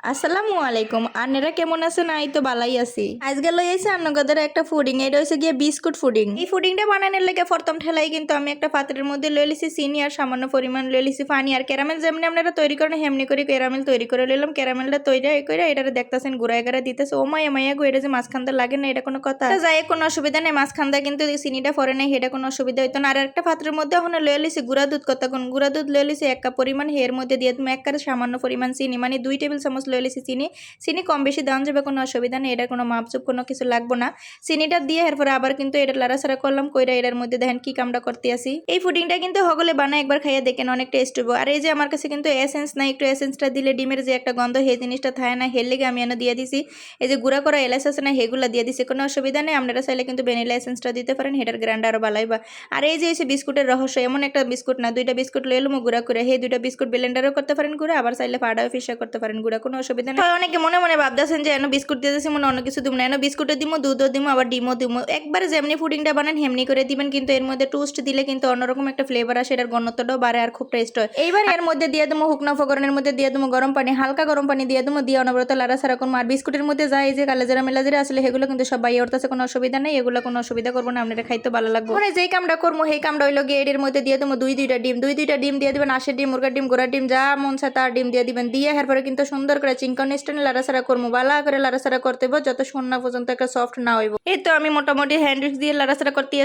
আসসালামু আলাইকুম। আনেরা কেমন আছেন? আই তো বালাই আছি। আজকে লই আইছে আন্নগদের একটা ফুডিং, এটা হচ্ছে গিয়ে বিস্কুট ফুডিং। এই ফুডিংটা বানানোর লেগে প্রথম ঠেলাই কিন্তু আমি একটা পাত্রের মধ্যে লই লিছি চিনি আর সামান্য পরিমাণ লই লিছি পানি আর ক্যারামেল, যেমনি আপনারা তৈরি করেন হেমনি করে ক্যারামেল তৈরি করে লইলাম। ক্যারামেলটা তৈরি করে এটা দেখতেছেন গুড়াই গাড়া দিতেছে। ও মায়া মায়া গো, এটা যে মাঝখানটা লাগে না এটা কোনো কথা? যাই কোনো অসুবিধা নেই, মাঝখানটা কিন্তু চিনিটা পরে নেই, এটা কোনো অসুবিধা হইতো না। আর একটা পাত্রের মধ্যে ওখানে লই লিছি গুঁড়া দুধ, কতক্ষণ গুঁড়া দুধ লই লিছি 1 কাপ পরিমাণ, এর মধ্যে দিয়ে তুমি 1 কাপ সামান্য পরিমাণ চিনি মানে 2 টেবিল চামচ লই লিছি চিনি। চিনি কম বেশি দেওয়া যাবে, কোনো অসুবিধা নেই, এটার কোনো মাপচুপ কোনো কিছু লাগবে না। চিনিটা দিয়ে এরপরে আবার কিন্তু এটা লাড়াছাড়া করলাম, কইরা এটার মধ্যে দেখেন কি কামটা করতে আসি। এই পুডিংটা কিন্তু হগলে বানায় একবার খাইয়া দেখেন, অনেক টেস্ট হইব। আর এই যে আমার কাছে কিন্তু এসেন্স নাই, একটু এসেন্সটা দিলে ডিমের যে একটা গন্ধ সেই জিনিসটা থাকে না, হের লেগে আমি এনে দিয়ে দিছি। এই যে গুঁড়া করা এলাচ আছে না, সেগুলো দিয়ে দিছি, কোনো অসুবিধা নেই। আপনারা চাইলে কিন্তু ভ্যানিলা এসেন্সটা দিতে পারেন, হেটার গ্র্যান্ড আরও ভালোইবা। আর এই যে বিস্কুটের রহস্য, এমন একটা বিস্কুট না, 2টা বিস্কুট লয়ে এলুম গুঁড়া করে, সেই 2টা বিস্কুট ব্লেন্ডারও করতে পারেন গুঁড়া, আবার চাইলে পাউডার ফিশা করতে পারেন গুঁড়া, কোনো অসুবিধা নেই। অনেকে মনে মনে ভাবতেছেন যে এনে বিস্কুট দিয়ে দিচ্ছি মনে অন্য কিছু দিব না, এনে বিস্কুটও দিব, দুধও দিব, আবার ডিমও দিব। একবারে যেমনি পুডিংটা বানান হেমনি করে দিবেন, কিন্তু এর মধ্যে টোস্ট দিলে কিন্তু অন্যরকম একটা ফ্লেভার আসে, এটার ঘনত্বটাও বাড়ে আর খুব টেস্ট হয়। এইবার এর মধ্যে দিয়ে দেবো শুকনো উপকরণের মধ্যে দিয়ে দেবো গরম পানি, হালকা গরম পানি দিয়ে দেবো, দিয়ে অনবরত লাড়াছাড়া করবো। আর বিস্কুটের মধ্যে যায় যে কালাজিরা মেলাজিরা আসলে সেগুলো কিন্তু সব বাইরে উঠতেছে, কোনো অসুবিধা নেই, এগুলো কোনো অসুবিধা করবো না, আপনারা খাইতে ভালো লাগবে। মানে যেই কামটা করবো সেই কামটা হইলো গিয়ে এর মধ্যে দিয়ে দেবো 2-2টা ডিম, 2-2টা ডিম দিয়ে দিবেন, আশের ডিম, মুরগার ডিম, গোড়ার ডিম, যা মন চায় তার ডিম দিয়ে দিবেন। দিয়ে এরপরে কিন্তু সুন্দর করে চিংকন স্টেনে লাড়াছাড়া করবো, বালা করে লাড়াছাড়া করতে হবে যত সন্না পর্যন্ত একটা সফট না হইব। এই তো আমি মোটামুটি হ্যান্ড উইক্স দিয়ে লাড়াছাড়া করতে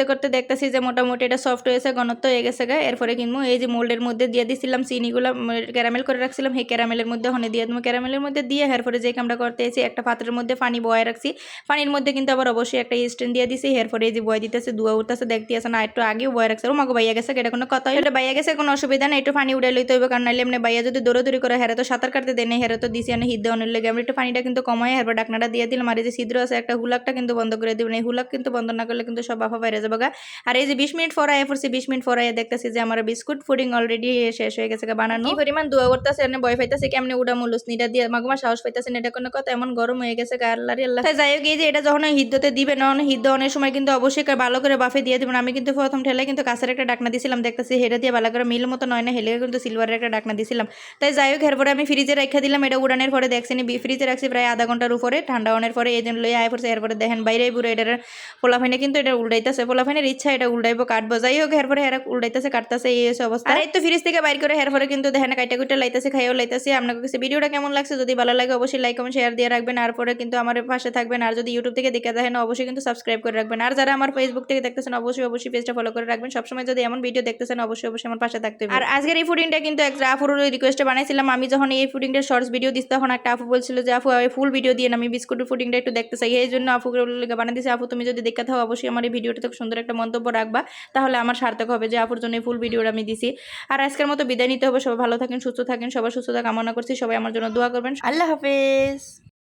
করতে দেখতেছি যে মোটামুটি এটা সফট হয়েছে, ঘনত্ব হয়ে গেছে গা। এরপরে কিনবো এই যে মোল্ডের মধ্যে দিয়ে দিছিলাম চিনিগুলো ক্যারামেল করে রাখছিলাম, সেই ক্যারামেলের মধ্যে হনে দিয়ে দেবো। ক্যারামেলের মধ্যে দিয়ে এরপরে যে কামটা করতে এসেছি, একটা পাত্রের মধ্যে পানি বয়ে রাখছি, পানির মধ্যে কিন্তু আবার অবশ্যই একটা স্ট্যান্ড দিয়ে দিছি। এরপরে এই যে বয়ে দিতেছে, দুয়া উঠতেছে, দেখতে আছে না, একটু আগেও বয়ে রাখছে। ও মাগো বাইয়া গেছে, এটা কোনো কথা হইলে বাইয়া গেছে, কোনো অসুবিধা নেই, একটু পানি উড়াই লইতে হইবে, কারণ নাইলে এমনি বাইয়া যদি দৌড়াদৌড়ি করে হেরে তো সাঁতার কাটতে দেয় নাই, হেরে তো দিছি আমি হিদ দেওয়ানোর লেগে। আমি একটু পানিটা কিন্তু কমাই এরপর ডাকনাটা দিয়ে দিলাম। আর এই যে ছিদ্র আছে একটা, হুলাকটা কিন্তু বন্ধ করে দিবেন, এই হুলাক কিন্তু বন্ধ না করলে কিন্তু সব বাফা বাইরে যাবে গা। আর এই যে 20 মিনিট ফরাই পড়ছি, 20 মিনিট ফরাই দেখতেছি যে আমার বিস্কুট পুডিং অলরেডি শেষ হয়ে গেছে বানানো। কি পরিমাণ দোয়া করতেছে, এনে ভয় পাইতেছে কেমনে উড়া মুলুস নিটা দিয়ে মাগমা সাহস পাইতেছেন, এটা কোনো কথা? এমন গরম হয়ে গেছে গা, আল্লাহ রে আল্লাহ। যাই হোক, এই যে এটা যখন হিদ্দতে দিবেন, তখন হিদ্দ অনেক সময় কিন্তু অবশ্যই ভালো করে বাফে দিয়ে দিবেন। আমি কিন্তু প্রথম ঠেলায় কিন্তু কাছের একটা ডাকনা দিছিলাম, দেখতেছি হেটা দিয়ে ভালো করে মিল মতো নয় না, হেলে কিন্তু সিলভারের একটা ডাকনা দিছিলাম। তাই যাই হোক, এরপরে আমি ফ্রিজে রেখে দিলাম, এটা উড়ানের পরে দেখছি ফ্রিজে রাখছি প্রায় আধা ঘন্টার উপরে, ঠান্ডা হওয়ার পরে এই জন্য লইয়া আয় পড়ছে। এরপরে দেখেন বাইরে পুরো এটার পোলাফাইনে কিন্তু এটা উল্টাইতেছে, পোলাফাইনের ইচ্ছা এটা উল্টাইবো কাটবো। যাই হোক, এরপরে হেরা উল্টাইতেছে কাটতেছে, এই হচ্ছে অবস্থা। আর এই তো ফ্রিজ থেকে বাইর করে এরপরে কিন্তু দেখেন কাইটা কুইটা লাইতেছে, খাইও লাইতেছি। আপনাদের কাছে ভিডিওটা কেমন লাগছে? যদি ভালো লাগে অবশ্যই লাইক কমেন্ট শেয়ার দিয়ে রাখবেন, আর পরে কিন্তু আমার পাশে থাকবেন। আর যদি ইউটিউব থেকে দেখে দেখেন অবশ্যই কিন্তু সাবস্ক্রাইব করে রাখবেন। আর যারা আমার ফেসবুক থেকে দেখতেছেন অবশ্যই পেজটা ফলো করে রাখবেন। সবসময় যদি এমন ভিডিও দেখতেছেন অবশ্যই আমার পাশে থাকতে হবে। আর আজকের এই ফুডিংটা কিন্তু একটা আপুর রিকোয়েস্টে বানাইছিলাম। আমি যখন এই ফুডিংটার শর্টস ভিডিও দিচ্ছি তখন একটা আপু বলছিল যে আপু ফুল ভিডিও দিয়ে আমি বিস্কুটের ফুডিংটা একটু দেখতে চাই, এই জন্য আপুকে বানিয়ে দিয়েছি। আপু তুমি যদি দেখতে থাও অবশ্যই আমার এই ভিডিওটাতে সুন্দর একটা মন্তব্য রাখবা, তাহলে আমার সার্থক হবে যে আপুর জন্য এই ফুল ভিডিওটা আমি দিছি। আর আজকের মতো বিদায় নিতে হবে, সবাই ভালো থাকেন, সুস্থ থাকেন, সবার সুস্থতা কামনা করছি, সবাই আমার জন্য দোয়া করবেন। আল্লাহ হাফেজ।